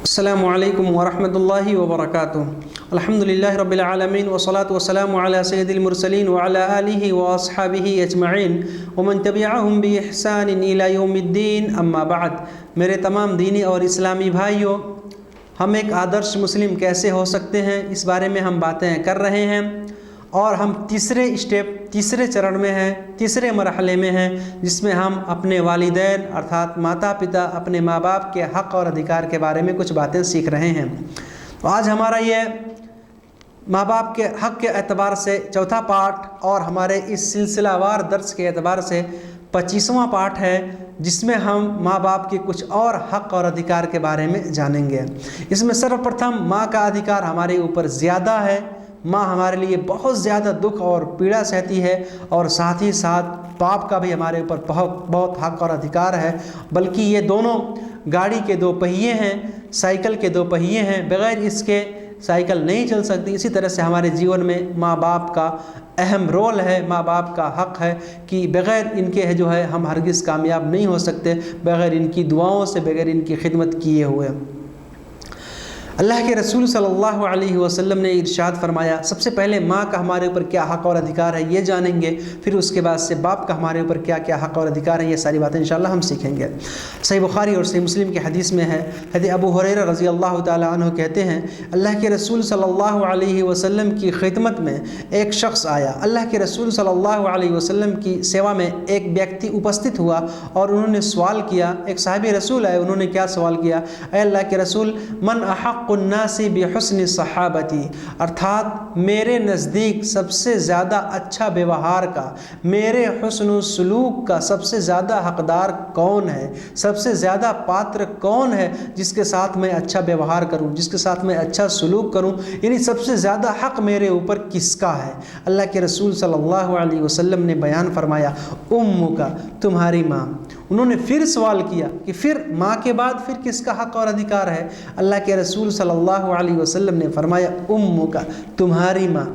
अस्सलामु अलैकुम वरहमतुल्लाहि वबरकातुहू। अल्हम्दुलिल्लाहि रब्बिल आलमीन वस्सलातु वस्सलामु अला सय्यिदिल मुरसलीन व अला आलिहि व अस्हाबिहि अजमईन व मन तबिअहुम बि इहसान इला यौमिद्दीन, अम्मा बाद। मेरे तमाम दीनी और इस्लामी भाइयों, हम एक आदर्श मुस्लिम कैसे हो सकते हैं, इस बारे में हम बातें कर रहे हैं और हम तीसरे चरण में हैं, तीसरे मरहले में हैं, जिसमें हम अपने वालिदैन अर्थात माता पिता, अपने माँ बाप के हक़ और अधिकार के बारे में कुछ बातें सीख रहे हैं। तो आज हमारा ये माँ बाप के हक़ के एतबार से चौथा पाठ और हमारे इस सिलसिलावार दर्स के एतबार से 25वां पाठ है, जिसमें हम माँ बाप के कुछ और हक़ और अधिकार के बारे में जानेंगे। इसमें सर्वप्रथम माँ का अधिकार हमारे ऊपर ज़्यादा है। माँ हमारे लिए बहुत ज़्यादा दुख और पीड़ा सहती है और साथ ही साथ बाप का भी हमारे ऊपर बहुत हक़ और अधिकार है। बल्कि ये दोनों गाड़ी के दो पहिए हैं, साइकिल के दो पहिए हैं, बग़ैर इसके साइकिल नहीं चल सकती। इसी तरह से हमारे जीवन में माँ बाप का अहम रोल है, माँ बाप का हक़ है कि बग़ैर इनके जो है हम हरगिज़ कामयाब नहीं हो सकते, बग़ैर इनकी दुआओं से, बग़ैर इनकी खिदमत किए हुए। अल्लाह के रसूल सल्लल्लाहु अलैहि वसल्लम ने इरशाद फरमाया, सबसे पहले माँ का हमारे ऊपर क्या हक़ और अधिकार है ये जानेंगे, फिर उसके बाद से बाप का हमारे ऊपर क्या क्या हक़ और अधिकार है, ये सारी बातें इंशाअल्लाह हम सीखेंगे। सही बुखारी और सही मुस्लिम की हदीस में है, हज़रत अबू हुरैरा रज़ी अल्लाह ताला अन्हु कहते हैं, अल्लाह के रसूल सल्लल्लाहु अलैहि वसल्लम की खिदमत में एक शख्स आया। अल्लाह के रसूल सल्लल्लाहु अलैहि वसल्लम की सेवा में एक व्यक्ति उपस्थित हुआ और उन्होंने सवाल किया। एक साहिब रसूल आए, उन्होंने क्या सवाल किया, ऐ अल्लाह के रसूल, मन अहक़्क़ुन्नासी बिहुस्नि सहाबती, अर्थात मेरे नज़दीक सबसे ज़्यादा अच्छा व्यवहार का, मेरे हुस्न सलूक का सबसे ज़्यादा हक़दार कौन है, सबसे ज़्यादा पात्र कौन है जिसके साथ मैं अच्छा व्यवहार करूं, जिसके साथ मैं अच्छा सलूक करूं, यानी सबसे ज़्यादा हक़ मेरे ऊपर किसका है। अल्लाह के रसूल सल्लल्लाहु अलैहि वसल्लम ने बयान फरमाया, उम्मुका, तुम्हारी माँ। उन्होंने फिर सवाल किया कि फिर माँ के बाद फिर किसका हक़ और अधिकार है। अल्लाह के रसूल सल्लल्लाहु अलैहि वसल्लम ने फरमाया, उम्मुका, तुम्हारी माँ।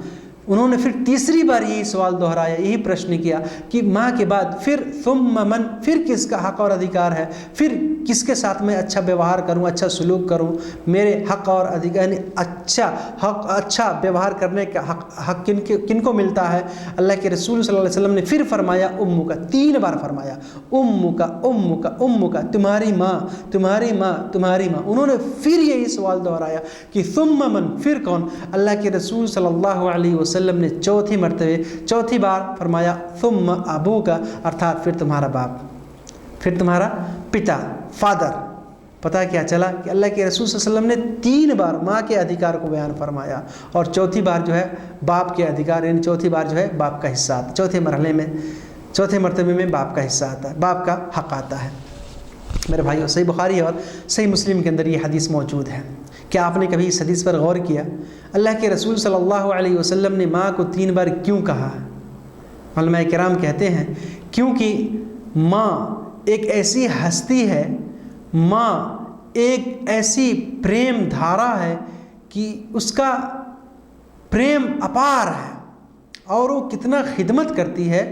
उन्होंने फिर तीसरी बार यही सवाल दोहराया, यही प्रश्न किया कि माँ के बाद फिर सुम्मा मन, फिर किसका हक़ और अधिकार है, फिर किसके साथ मैं अच्छा व्यवहार करूँ, अच्छा सलूक करूँ, मेरे हक़ और अधिकार, यानी अच्छा व्यवहार करने का हक़ किनको मिलता है। अल्लाह के रसूल सल्लल्लाहु अलैहि वसल्लम ने फिर फरमाया, उम्मुका, 3 बार फरमाया, उम्मुका उम्मुका उम्मुका, तुम्हारी माँ, तुम्हारी माँ, तुम्हारी माँ। उन्होंने फिर यही सवाल दोहराया कि सुम्मा मन, फिर कौन। अल्लाह के रसूल सल्लल्लाहु अलैहि वसल्लम ने चौथी बार फरमाया, सुम्मा अबूका, अर्थात फिर तुम्हारा बाप, फिर तुम्हारा पिता, फादर। पता क्या चला कि अल्लाह के रसूल सल्लल्लाहु अलैहि वसल्लम ने 3 बार माँ के अधिकार को बयान फरमाया और चौथी बार जो है बाप के अधिकार, यानी चौथी बार जो है बाप का हिस्सा आता है। चौथे मरहले में, चौथे मरतबे में बाप का हिस्सा आता है, बाप का हक़ आता है। मेरे भाइयों, सही बुखारी और सही मुस्लिम के अंदर ये हदीस मौजूद है। क्या आपने कभी इस हदीस पर गौर किया? अल्लाह के रसूल सल्लल्लाहु अलैहि वसल्लम ने माँ को 3 बार क्यों कहा? उलमा किराम कहते हैं क्योंकि माँ एक ऐसी हस्ती है, माँ एक ऐसी प्रेम धारा है कि उसका प्रेम अपार है और वो कितना खिदमत करती है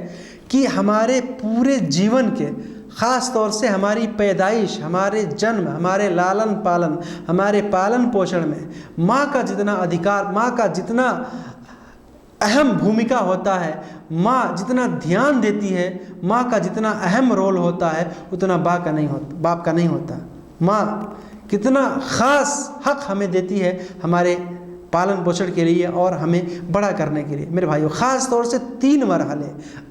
कि हमारे पूरे जीवन के, ख़ास तौर से हमारी पैदाइश, हमारे जन्म, हमारे लालन पालन, हमारे पालन पोषण में माँ का जितना अधिकार, माँ का जितना अहम भूमिका होता है, माँ जितना ध्यान देती है, माँ का जितना अहम रोल होता है, उतना बाप का नहीं होता। माँ कितना ख़ास हक़ हमें देती है हमारे पालन पोषण के लिए और हमें बड़ा करने के लिए। मेरे भाइयों, ख़ास तौर से 3 मरहले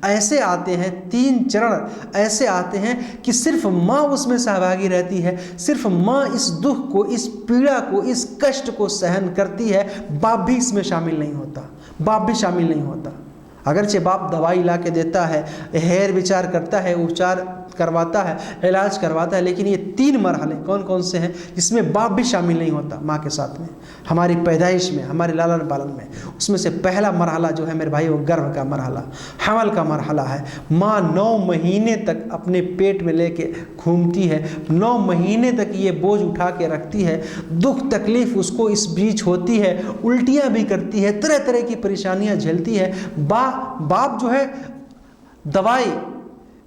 ऐसे आते हैं, 3 चरण ऐसे आते हैं कि सिर्फ माँ उसमें सहभागी रहती है, सिर्फ माँ इस दुख को, इस पीड़ा को, इस कष्ट को सहन करती है। बाप भी इसमें शामिल नहीं होता, बाप भी शामिल नहीं होता। अगरचे बाप दवाई ला के देता है, हेर विचार करता है, उपचार करवाता है, इलाज करवाता है, लेकिन ये 3 मरहले कौन कौन से हैं जिसमें बाप भी शामिल नहीं होता माँ के साथ में, हमारी पैदाइश में, हमारे लालन पालन में। उसमें से पहला मरहला जो है मेरे भाई, वो गर्भ का मरहला, हमल का मरहला है। माँ 9 महीने तक अपने पेट में लेके घूमती है, 9 महीने तक ये बोझ उठा के रखती है, दुख तकलीफ़ उसको इस बीच होती है, उल्टियाँ भी करती है, तरह तरह की परेशानियाँ झेलती है। बाप जो है दवाई,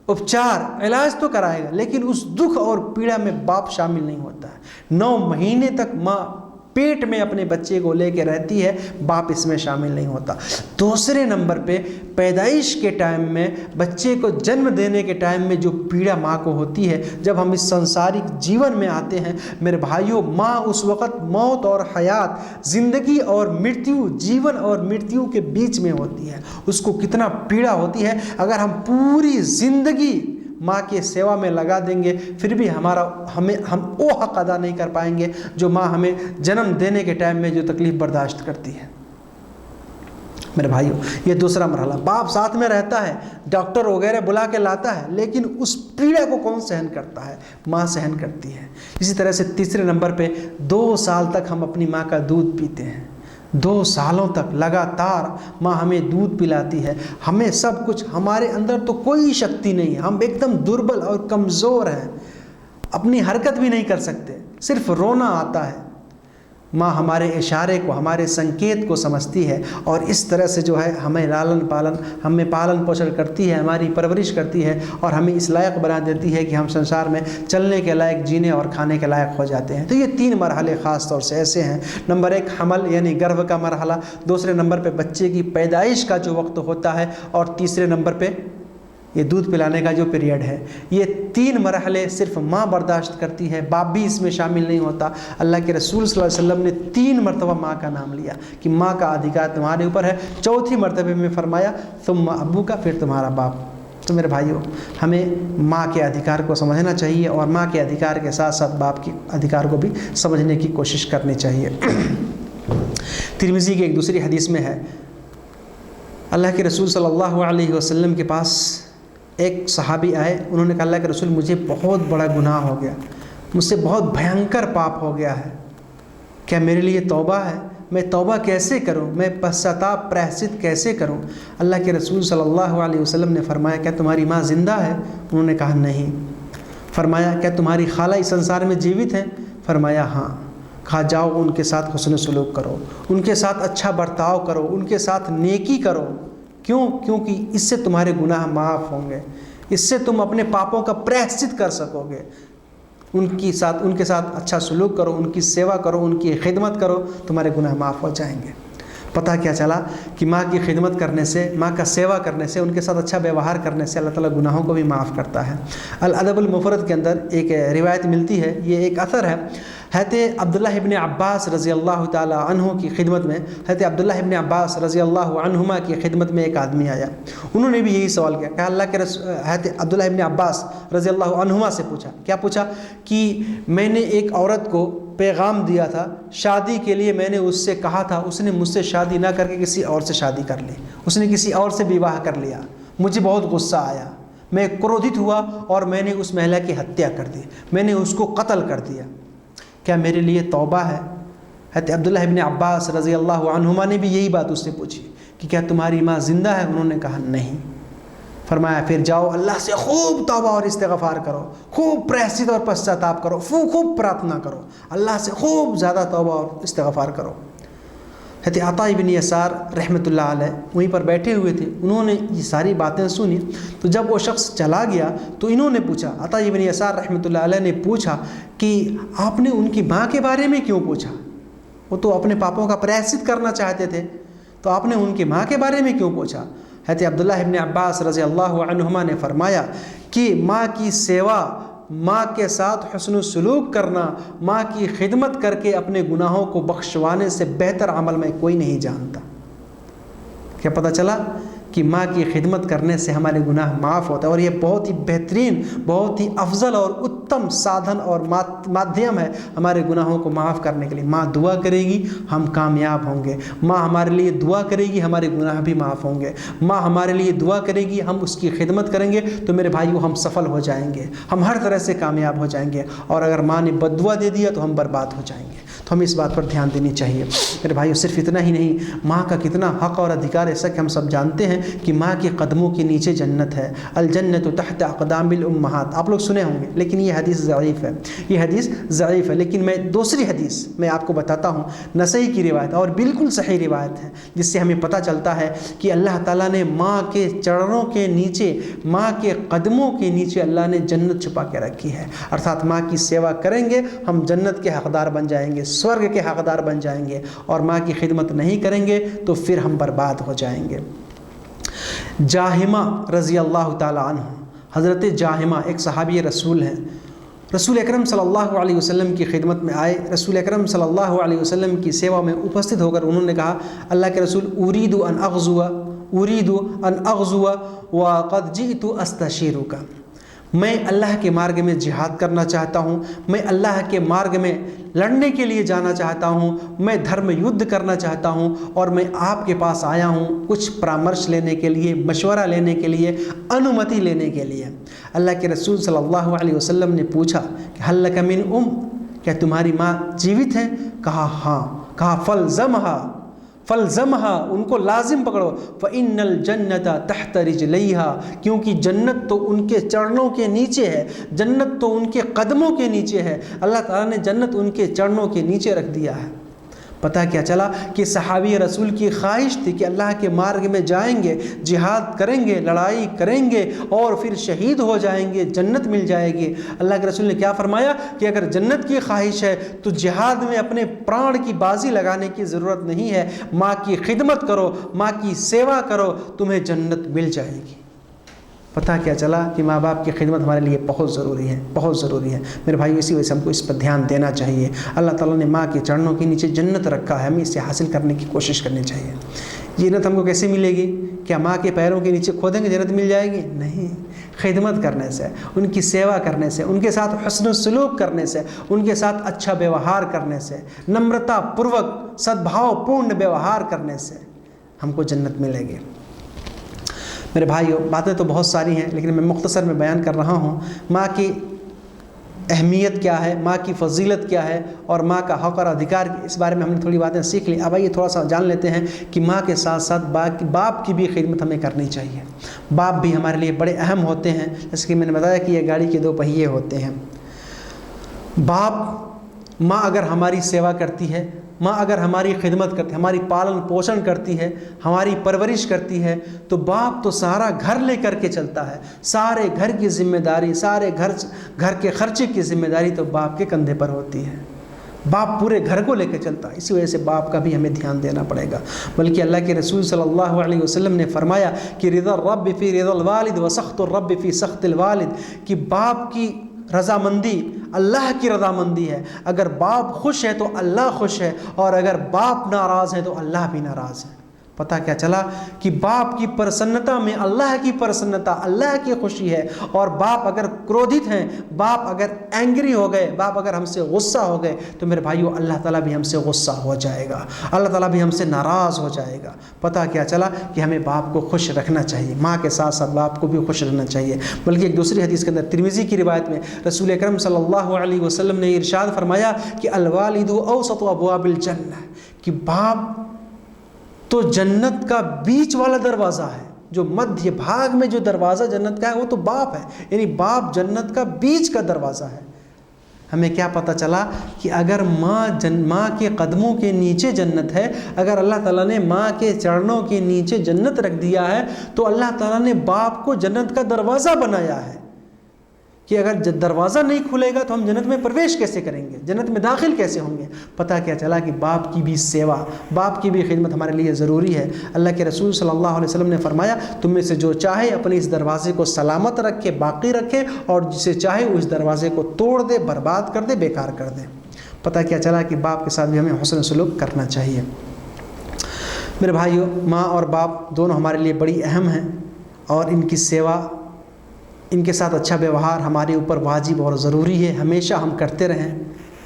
उपचार, इलाज तो कराएगा, लेकिन उस दुख और पीड़ा में बाप शामिल नहीं होता है। 9 महीने तक माँ पेट में अपने बच्चे को लेके रहती है, बाप इसमें शामिल नहीं होता। दूसरे नंबर पे पैदाइश के टाइम में, बच्चे को जन्म देने के टाइम में जो पीड़ा माँ को होती है, जब हम इस संसारिक जीवन में आते हैं मेरे भाइयों, माँ उस वक़्त मौत और हयात, ज़िंदगी और मृत्यु, जीवन और मृत्यु के बीच में होती है। उसको कितना पीड़ा होती है। अगर हम पूरी ज़िंदगी माँ की सेवा में लगा देंगे फिर भी हम वो हक़ अदा नहीं कर पाएंगे जो माँ हमें जन्म देने के टाइम में जो तकलीफ़ बर्दाश्त करती है। मेरे भाइयों, ये दूसरा मरहला। बाप साथ में रहता है, डॉक्टर वगैरह बुला के लाता है, लेकिन उस पीड़ा को कौन सहन करता है? माँ सहन करती है। इसी तरह से तीसरे नंबर पे 2 साल तक हम अपनी माँ का दूध पीते हैं। 2 सालों तक लगातार माँ हमें दूध पिलाती है, हमें सब कुछ, हमारे अंदर तो कोई शक्ति नहीं है, हम एकदम दुर्बल और कमज़ोर हैं, अपनी हरकत भी नहीं कर सकते, सिर्फ रोना आता है। माँ हमारे इशारे को, हमारे संकेत को समझती है और इस तरह से जो है हमें हमें पालन पोषण करती है, हमारी परवरिश करती है और हमें इस लायक बना देती है कि हम संसार में चलने के लायक, जीने और खाने के लायक हो जाते हैं। तो ये 3 मरहले ख़ास तौर से ऐसे हैं। नंबर 1 हमल यानी गर्भ का मरहला, दूसरे नंबर पर बच्चे की पैदाइश का जो वक्त होता है और तीसरे नंबर पर ये दूध पिलाने का जो पीरियड है। ये 3 मरहले सिर्फ माँ बर्दाश्त करती है, बाप भी इसमें शामिल नहीं होता। अल्लाह के रसूल सल्लल्लाहु अलैहि वसल्लम ने 3 मरतबा माँ का नाम लिया कि माँ का अधिकार तुम्हारे ऊपर है। चौथी मरतबे में फरमाया तुम अब्बू का, फिर तुम्हारा बाप। तो मेरे भाइयों, हमें माँ के अधिकार को समझना चाहिए और माँ के अधिकार के साथ साथ बाप के अधिकार को भी समझने की कोशिश करनी चाहिए। तिरमिज़ी की एक दूसरी हदीस में है, अल्लाह के रसूल सल्लल्लाहु अलैहि वसल्लम के पास एक सहाबी आए। उन्होंने कहा, अल्लाह के रसूल मुझे बहुत बड़ा गुनाह हो गया, मुझसे बहुत भयंकर पाप हो गया है, क्या मेरे लिए तौबा है? मैं तौबा कैसे करूं? मैं पश्चाताप प्रायश्चित कैसे करूं? अल्लाह के रसूल सल्लल्लाहु अलैहि वसल्लम ने फरमाया, क्या तुम्हारी माँ ज़िंदा है? उन्होंने कहा नहीं। फरमाया, क्या तुम्हारी खाला इस संसार में जीवित है? फरमाया हाँ। कहा जाओ उनके साथ हुस्न सलूक करो, उनके साथ अच्छा बर्ताव करो, उनके साथ नेकी करो। क्यों? क्योंकि इससे तुम्हारे गुनाह माफ़ होंगे, इससे तुम अपने पापों का प्रायश्चित कर सकोगे। उनके साथ अच्छा सलूक करो, उनकी सेवा करो, उनकी खिदमत करो, तुम्हारे गुनाह माफ़ हो जाएंगे। पता क्या चला कि माँ की खिदमत करने से, माँ का सेवा करने से, उनके साथ अच्छा व्यवहार करने से अल्लाह ताला गुनाहों को भी माफ़ करता है। अल अदबुल मुफरद के अंदर एक रिवायत मिलती है, ये एक असर है। हज़रत अब्दुल्ला इब्न अब्बास रज़ी अल्लाह ताला अन्हु की खिदमत में, हज़रत अब्दुल्ला इब्न अब्बास रज़ी अल्लाह अन्हुमा की खिदमत में एक आदमी आया। उन्होंने भी यही सवाल किया। कहा अल्लाह के हज़रत अब्दुल्ला इब्न अब्बास रज़ी अल्लाह अन्हुमा से पूछा, क्या पूछा? कि मैंने एक औरत को पैगाम दिया था शादी के लिए, मैंने उससे कहा था, उसने मुझसे शादी ना करके किसी और से शादी कर ली, उसने किसी और से विवाह कर लिया। मुझे बहुत गुस्सा आया, मैं क्रोधित हुआ और मैंने उस महिला की हत्या कर दी, मैंने उसको कत्ल कर दिया। क्या मेरे लिए तौबा है? हज़रत अब्दुल्ला इब्न अब्बास रज़ी अल्लाह अन्हुमा ने भी यही बात उससे पूछी कि क्या तुम्हारी माँ ज़िंदा है? उन्होंने कहा नहीं। फरमाया फिर जाओ अल्लाह से खूब तौबा और इस्तिग़फ़ार करो, खूब प्रायश्चित और पश्चाताप करो, खूब प्रार्थना करो, अल्लाह से खूब ज़्यादा तौबा और इस्तिग़फ़ार करो। हज़रत अता इब्न यसार रहमतुल्लाह अलैह वहीं पर बैठे हुए थे, उन्होंने ये सारी बातें सुनी। तो जब वो शख्स चला गया तो इन्होंने पूछा, अता इब्न यसार रहमतुल्लाह अलैह ने पूछा कि आपने उनकी माँ के बारे में क्यों पूछा? वो तो अपने पापों का प्रायश्चित करना चाहते थे, तो आपने उनकी माँ के बारे में क्यों पूछा? हज़रत अब्दुल्ला इब्न अब्बास रज़ी अल्लाह अन्हुमा ने फरमाया कि माँ की सेवा, माँ के साथ हुस्न सलूक करना, माँ की खिदमत करके अपने गुनाहों को बख्शवाने से बेहतर अमल में कोई नहीं जानता। क्या पता चला कि माँ की खिदमत करने से हमारे गुनाह माफ़ होता है और ये बहुत ही बेहतरीन, बहुत ही अफजल और उत्तम साधन और माध्यम है हमारे गुनाहों को माफ़ करने के लिए। माँ दुआ करेगी, हम कामयाब होंगे। माँ हमारे लिए दुआ करेगी, हमारे गुनाह भी माफ़ होंगे। माँ हमारे लिए दुआ करेगी, हम उसकी खिदमत करेंगे तो मेरे भाइयों हम सफल हो जाएंगे, हम हर तरह से कामयाब हो जाएंगे। और अगर माँ ने बद्दुआ दे दिया तो हम बर्बाद हो जाएंगे। तो हमें इस बात पर ध्यान देनी चाहिए। मेरे भाइयों, सिर्फ इतना ही नहीं, माँ का कितना हक़ और अधिकार है, ऐसा कि हम सब जानते हैं कि माँ के कदमों के नीचे जन्नत है। अल जन्नतु तहत अक़दामिल उम्महात, आप लोग सुने होंगे, लेकिन ये हदीस ज़ईफ़ है, ये हदीस ज़ईफ़ है। लेकिन मैं दूसरी हदीस मैं आपको बताता हूँ, नसई की रिवायत और बिल्कुल सही रिवायत है, जिससे हमें पता चलता है कि अल्लाह ताला ने माँ के चरणों के नीचे, माँ के कदमों के नीचे अल्लाह ने जन्नत छुपा के रखी है। अर्थात माँ की सेवा करेंगे हम जन्नत के हक़दार बन जाएंगे, स्वर्ग के हक़दार बन जाएंगे, और माँ की खिदमत नहीं करेंगे तो फिर हम बर्बाद हो जाएंगे। जाहिमा रज़ी अल्लाह ताला अन्हु, हज़रत जाहिमा एक सहाबी रसूल हैं, रसूल अकरम सल्लल्लाहु अलैहि वसल्लम की खिदमत में आए। रसूल अकरम सल्लल्लाहु अलैहि वसल्लम की सेवा में उपस्थित होकर उन्होंने कहा, अल्लाह के रसूल, उरीदु अन अग़ज़ुवा व क़द जिअतु अस्तशीरुका, मैं अल्लाह के मार्ग में जिहाद करना चाहता हूँ, मैं अल्लाह के मार्ग में लड़ने के लिए जाना चाहता हूँ, मैं धर्म युद्ध करना चाहता हूँ, और मैं आपके पास आया हूँ कुछ परामर्श लेने के लिए, मशवरा लेने के लिए, अनुमति लेने के लिए। अल्लाह के रसूल सल्लल्लाहु अलैहि वसल्लम ने पूछा कि हल लक मिन क्या तुम्हारी माँ जीवित है? कहा हाँ। कहा फलज़महा, उनको लाजिम पकड़ो, फ़इन्नल जन्नता तहत रिजलैहा, क्योंकि जन्नत तो उनके चरणों के नीचे है, जन्नत तो उनके कदमों के नीचे है। अल्लाह ताला ने जन्नत उनके चरणों के नीचे रख दिया है। पता क्या चला कि सहाबी रसूल की ख्वाहिश थी कि अल्लाह के मार्ग में जाएंगे, जिहाद करेंगे, लड़ाई करेंगे और फिर शहीद हो जाएंगे, जन्नत मिल जाएगी। अल्लाह के रसूल ने क्या फरमाया कि अगर जन्नत की ख्वाहिश है तो जिहाद में अपने प्राण की बाजी लगाने की ज़रूरत नहीं है, माँ की खिदमत करो, माँ की सेवा करो, तुम्हें जन्नत मिल जाएगी। पता क्या चला कि माँ बाप की खिदमत हमारे लिए बहुत ज़रूरी है, बहुत ज़रूरी है मेरे भाई। इसी वजह से हमको इस पर ध्यान देना चाहिए। अल्लाह ताला ने माँ के चरणों के नीचे जन्नत रखा है, हमें इसे हासिल करने की कोशिश करनी चाहिए। जन्नत हमको कैसे मिलेगी? क्या माँ के पैरों के नीचे खोदेंगे जन्नत मिल जाएगी? नहीं, खिदमत करने से, उनकी सेवा करने से, उनके साथ हुस्न सलूक करने से, उनके साथ अच्छा व्यवहार करने से, नम्रता पूर्वक सद्भावपूर्ण व्यवहार करने से हमको जन्नत मिलेगी। मेरे भाइयों, बातें तो बहुत सारी हैं, लेकिन मैं मुख्तसर में बयान कर रहा हूँ माँ की अहमियत क्या है, माँ की फजीलत क्या है और माँ का हक़ और अधिकार, इस बारे में हमने थोड़ी बातें सीख ली। अब आइए थोड़ा सा जान लेते हैं कि माँ के साथ साथ बाप की भी खिदमत हमें करनी चाहिए। बाप भी हमारे लिए बड़े अहम होते हैं। जैसे कि मैंने बताया कि ये गाड़ी के दो पहिए होते हैं। माँ अगर हमारी सेवा करती है, माँ अगर हमारी खिदमत करती है, हमारी पालन पोषण करती है, हमारी परवरिश करती है, तो बाप तो सारा घर लेकर के चलता है। सारे घर की जिम्मेदारी, सारे घर के खर्चे की जिम्मेदारी तो बाप के कंधे पर होती है। बाप पूरे घर को लेकर चलता है। इसी वजह से बाप का भी हमें ध्यान देना पड़ेगा। बल्कि अल्लाह के रसूल सल्लल्लाहु अलैहि वसल्लम ने फरमाया कि रिदा रब्ब फ़ी रिदल वालिद व सख्तुर रब्ब फ़ी सख्तिल वालिद, कि बाप की रज़ामंदी अल्लाह की रज़ामंदी है। अगर बाप खुश है तो अल्लाह खुश है, और अगर बाप नाराज़ है तो अल्लाह भी नाराज़ है। पता क्या चला कि बाप की प्रसन्नता में अल्लाह की प्रसन्नता, अल्लाह की खुशी है। और बाप अगर क्रोधित हैं, बाप अगर एंग्री हो गए, बाप अगर हमसे गुस्सा हो गए, तो मेरे भाइयों अल्लाह ताला भी हमसे गुस्सा हो जाएगा, अल्लाह ताला भी हमसे नाराज़ हो जाएगा। पता क्या चला कि हमें बाप को खुश रखना चाहिए, माँ के साथ साथ बाप को भी खुश रहना चाहिए। बल्कि एक दूसरी हदीस के अंदर, तिरमिज़ी की रिवायत में, रसूल अकरम सल्लल्लाहु अलैहि वसल्लम ने इरशाद फरमाया कि अल वालिदु औसतु अबवाबिल जन्नह, कि बाप तो जन्नत का बीच वाला दरवाज़ा है। जो मध्य भाग में जो दरवाज़ा जन्नत का है वो तो बाप है, यानी बाप जन्नत का बीच का दरवाज़ा है। हमें क्या पता चला कि अगर माँ के कदमों के नीचे जन्नत है, अगर अल्लाह ताला ने माँ के चरणों के नीचे जन्नत रख दिया है, तो अल्लाह ताला ने बाप को जन्नत का दरवाज़ा बनाया है कि अगर दरवाज़ा नहीं खुलेगा तो हम जन्नत में प्रवेश कैसे करेंगे, जन्नत में दाखिल कैसे होंगे। पता क्या चला कि बाप की भी सेवा, बाप की भी खिदमत हमारे लिए ज़रूरी है। अल्लाह के रसूल सल्लल्लाहु अलैहि वसल्लम ने फरमाया, तुम में से जो चाहे अपने इस दरवाज़े को सलामत रखे, बाकी रखे, और जिसे चाहे उस दरवाज़े को तोड़ दे, बर्बाद कर दे, बेकार कर दे। पता क्या चला कि बाप के साथ भी हमें हुस्न सलूक करना चाहिए। मेरे भाइयों, माँ और बाप दोनों हमारे लिए बड़ी अहम हैं, और इनकी सेवा, इनके साथ अच्छा व्यवहार हमारे ऊपर वाजिब और ज़रूरी है, हमेशा हम करते रहें,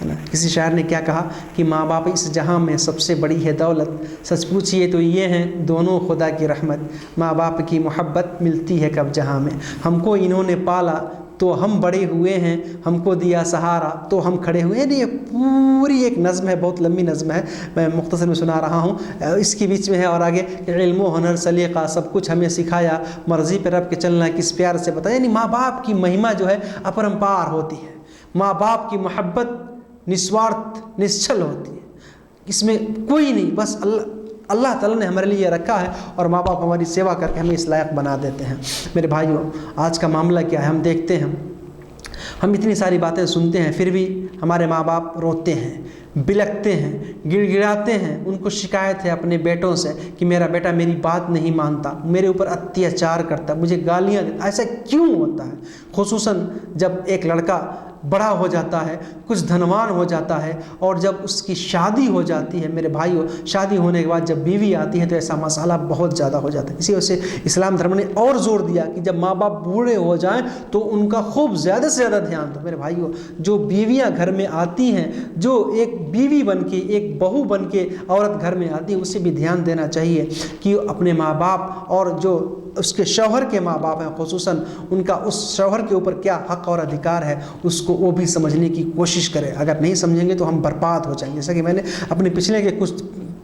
है ना। किसी शायर ने क्या कहा कि माँ बाप इस जहां में सबसे बड़ी है दौलत, सच पूछिए तो ये हैं दोनों खुदा की रहमत। माँ बाप की मोहब्बत मिलती है कब जहां में, हमको इन्होंने पाला तो हम बड़े हुए हैं, हमको दिया सहारा तो हम खड़े हुए हैं। ये पूरी एक नज़्म है, बहुत लंबी नज़्म है, मैं मुख्तसर में सुना रहा हूँ। इसके बीच में है और आगे इल्म हुनर सलीक़ा सब कुछ हमें सिखाया, मर्ज़ी पे रब के चलना किस प्यार से बताया। यानी माँ बाप की महिमा जो है अपरंपार होती है, माँ बाप की मोहब्बत निस्वार्थ निश्चल होती है, इसमें कोई नहीं, बस अल्लाह ताला ने हमारे लिए रखा है और माँ बाप हमारी सेवा करके हमें इस लायक बना देते हैं। मेरे भाइयों, आज का मामला क्या है, हम देखते हैं, हम इतनी सारी बातें सुनते हैं, फिर भी हमारे माँ बाप रोते हैं, बिलखते हैं, गिड़गिड़ाते हैं। उनको शिकायत है अपने बेटों से कि मेरा बेटा मेरी बात नहीं मानता, मेरे ऊपर अत्याचार करता, मुझे गालियाँ देता। ऐसा क्यों होता है? खुसूसन जब एक लड़का बड़ा हो जाता है, कुछ धनवान हो जाता है और जब उसकी शादी हो जाती है, मेरे भाइयों, शादी होने के बाद जब बीवी आती है तो ऐसा मसाला बहुत ज़्यादा हो जाता है। इसी वजह से इस्लाम धर्म ने और ज़ोर दिया कि जब माँ बाप बूढ़े हो जाएं तो उनका खूब ज़्यादा से ज़्यादा ध्यान दो। मेरे भाइयों, जो बीवियाँ घर में आती हैं, जो एक बीवी बन के, एक बहू बन के औरत घर में आती है, उसे भी ध्यान देना चाहिए कि अपने माँ बाप और जो उसके शौहर के माँ बाप हैं, खुसूसन उनका उस शौहर के ऊपर क्या हक़ और अधिकार है, उसको वो भी समझने की कोशिश करें। अगर नहीं समझेंगे तो हम बर्बाद हो जाएंगे। जैसा कि मैंने अपने पिछले के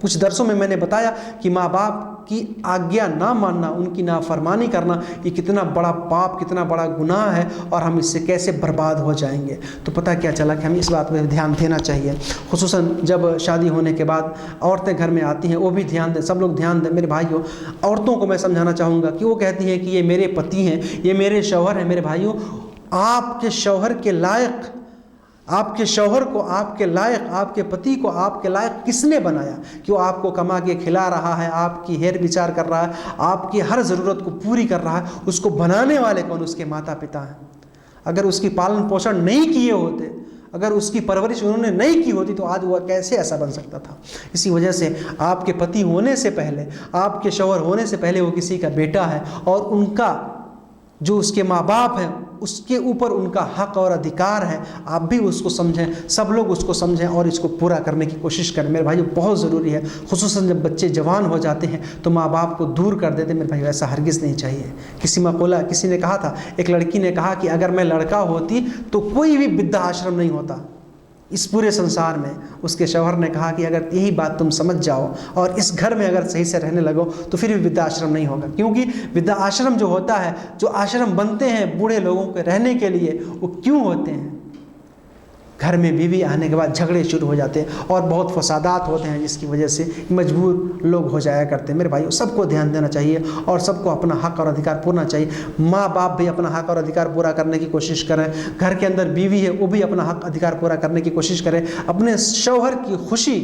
कुछ दरसों में मैंने बताया कि माँ बाप की आज्ञा ना मानना, उनकी नाफरमानी करना, ये कितना बड़ा पाप, कितना बड़ा गुनाह है और हम इससे कैसे बर्बाद हो जाएंगे। तो पता क्या चला कि हमें इस बात पर ध्यान देना चाहिए। खुसूसन जब शादी होने के बाद औरतें घर में आती हैं, वो भी ध्यान दें, सब लोग ध्यान दें। मेरे भाइयों, औरतों को मैं समझाना चाहूँगा कि वो कहती हैं कि ये मेरे पति हैं, ये मेरे शौहर हैं। मेरे भाइयों, आपके शौहर के लायक, आपके शौहर को आपके लायक, आपके पति को आपके लायक किसने बनाया कि वो आपको कमा के खिला रहा है, आपकी हेर विचार कर रहा है, आपकी हर ज़रूरत को पूरी कर रहा है? उसको बनाने वाले कौन? उसके माता पिता हैं। अगर उसकी पालन पोषण नहीं किए होते, अगर उसकी परवरिश उन्होंने नहीं की होती तो आज वह कैसे ऐसा बन सकता था? इसी वजह से आपके पति होने से पहले, आपके शौहर होने से पहले वो किसी का बेटा है और उनका जो उसके माँ बाप हैं उसके ऊपर उनका हक़ और अधिकार है। आप भी उसको समझें, सब लोग उसको समझें और इसको पूरा करने की कोशिश करें। मेरे भाइयों, बहुत ज़रूरी है। खुसूसन जब बच्चे जवान हो जाते हैं तो माँ बाप को दूर कर देते हैं। मेरे भाइयों, ऐसा हरगिज़ नहीं चाहिए। किसी ने कहा था, एक लड़की ने कहा कि अगर मैं लड़का होती तो कोई भी वृद्धा आश्रम नहीं होता इस पूरे संसार में। उसके शौहर ने कहा कि अगर यही बात तुम समझ जाओ और इस घर में अगर सही से रहने लगो तो फिर भी वृद्धाश्रम नहीं होगा। क्योंकि वृद्धाश्रम जो होता है, जो आश्रम बनते हैं बूढ़े लोगों के रहने के लिए, वो क्यों होते हैं? घर में बीवी आने के बाद झगड़े शुरू हो जाते हैं और बहुत फसादात होते हैं, जिसकी वजह से मजबूर लोग हो जाया करते हैं। मेरे भाइयों, सबको ध्यान देना चाहिए और सबको अपना हक़ और अधिकार पूरना चाहिए। माँ बाप भी अपना हक़ और अधिकार पूरा करने की कोशिश करें। घर के अंदर बीवी है, वो भी अपना हक़ अधिकार पूरा करने की कोशिश करें। अपने शौहर की खुशी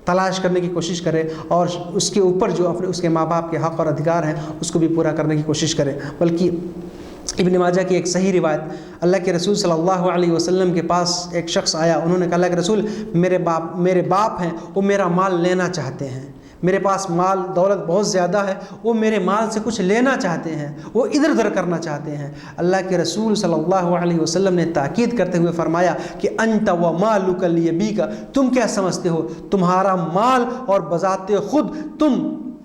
तलाश करने की कोशिश करें और उसके ऊपर जो अपने उसके माँ बाप के हक़ और अधिकार हैं उसको भी पूरा करने की कोशिश करें। बल्कि इब्न माजा की एक सही रिवायत, अल्लाह के रसूल सल्लल्लाहु अलैहि वसल्लम के पास एक शख्स आया। उन्होंने कहा, अल्लाह के रसूल, मेरे बाप हैं, वो मेरा माल लेना चाहते हैं। मेरे पास माल दौलत बहुत ज़्यादा है, वो मेरे माल से कुछ लेना चाहते हैं, वो इधर उधर करना चाहते हैं। अल्लाह के रसूल सल्लल्लाहु अलैहि वसल्लम ने ताकीद करते हुए फरमाया कि अंत व मालुका लियबीका, तुम क्या समझते हो, तुम्हारा माल और बजाते खुद तुम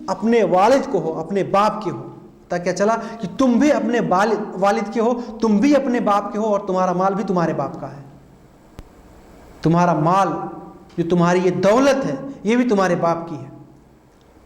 अपने वालिद को हो, अपने बाप के हो। पता क्या चला कि तुम भी अपने वालिद के हो, तुम भी अपने बाप के हो और तुम्हारा माल भी तुम्हारे बाप का है। तुम्हारा माल, जो तुम्हारी ये दौलत है, ये भी तुम्हारे बाप की है।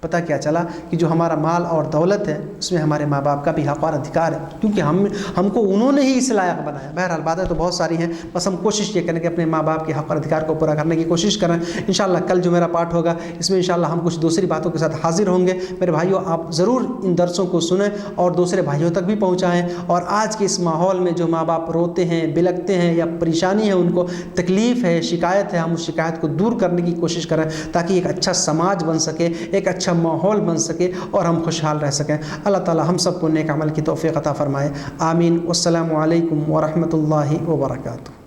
पता क्या चला कि जो हमारा माल और दौलत है उसमें हमारे माँ बाप का भी हक़ और अधिकार है, क्योंकि हमको उन्होंने ही इस लायक बनाया। बहरहाल बातें तो बहुत सारी हैं, बस हम कोशिश ये करें कि अपने माँ बाप के हक़ और अधिकार को पूरा करने की कोशिश करें। इंशाअल्लाह कल जो मेरा पाठ होगा इसमें इंशाअल्लाह हम कुछ दूसरी बातों के साथ हाजिर होंगे। मेरे भाइयों, आप ज़रूर इन दर्सों को सुनें और दूसरे भाइयों तक भी पहुँचाएँ। और आज के इस माहौल में जो माँ बाप रोते हैं, बिलखते हैं या परेशानी है, उनको तकलीफ़ है, शिकायत है, हम उस शिकायत को दूर करने की कोशिश करें ताकि एक अच्छा समाज बन सके, एक अच्छा माहौल बन सके और हम खुशहाल रह सकें। अल्लाह ताला हम सबको नेक अमल की तौफ़ीक़ अता फ़रमाए। आमीन। वस्सलामु अलैकुम व रहमतुल्लाहि व बरकातुहू।